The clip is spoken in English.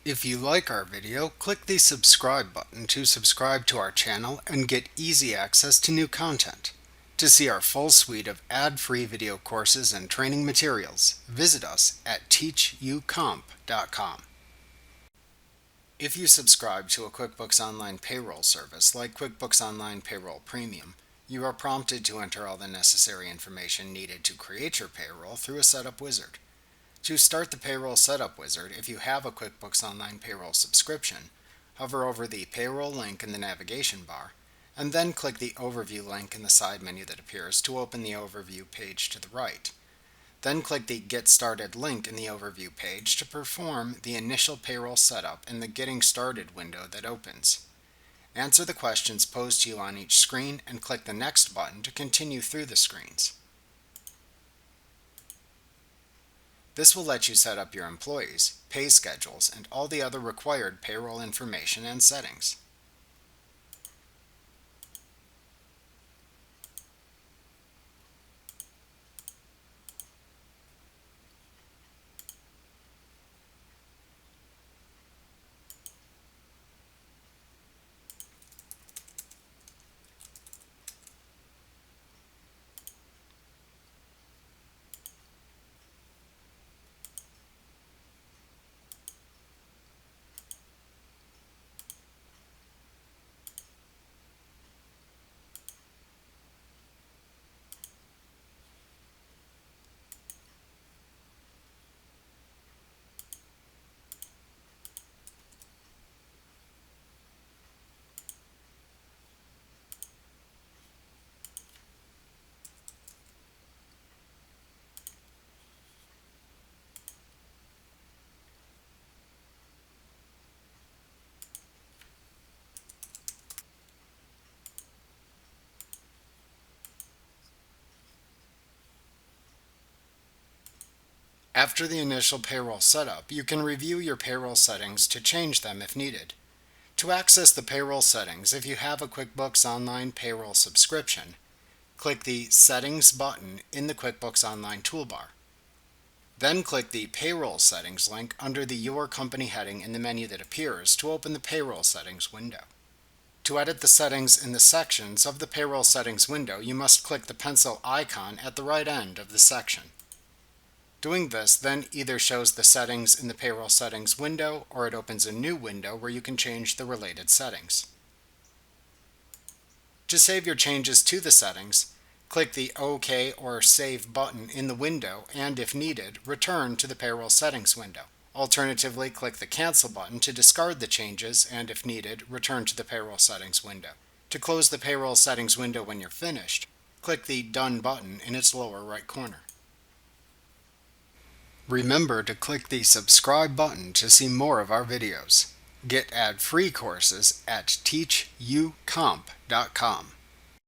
If you like our video, click the subscribe button to subscribe to our channel and get easy access to new content. To see our full suite of ad-free video courses and training materials, visit us at teachucomp.com. If you subscribe to a QuickBooks Online payroll service like QuickBooks Online Payroll Premium, you are prompted to enter all the necessary information needed to create your payroll through a setup wizard. To start the Payroll Setup Wizard, if you have a QuickBooks Online Payroll subscription, hover over the Payroll link in the navigation bar, and then click the Overview link in the side menu that appears to open the Overview page to the right. Then click the Get Started link in the Overview page to perform the initial payroll setup in the Getting Started window that opens. Answer the questions posed to you on each screen and click the Next button to continue through the screens. This will let you set up your employees, pay schedules, and all the other required payroll information and settings. After the initial payroll setup, you can review your payroll settings to change them if needed. To access the payroll settings, if you have a QuickBooks Online payroll subscription, click the Settings button in the QuickBooks Online toolbar. Then click the Payroll Settings link under the Your Company heading in the menu that appears to open the Payroll Settings window. To edit the settings in the sections of the Payroll Settings window, you must click the pencil icon at the right end of the section. Doing this then either shows the settings in the Payroll Settings window or it opens a new window where you can change the related settings. To save your changes to the settings, click the OK or Save button in the window and, if needed, return to the Payroll Settings window. Alternatively, click the Cancel button to discard the changes and, if needed, return to the Payroll Settings window. To close the Payroll Settings window when you're finished, click the Done button in its lower right corner. Remember to click the subscribe button to see more of our videos. Get ad-free courses at teachucomp.com.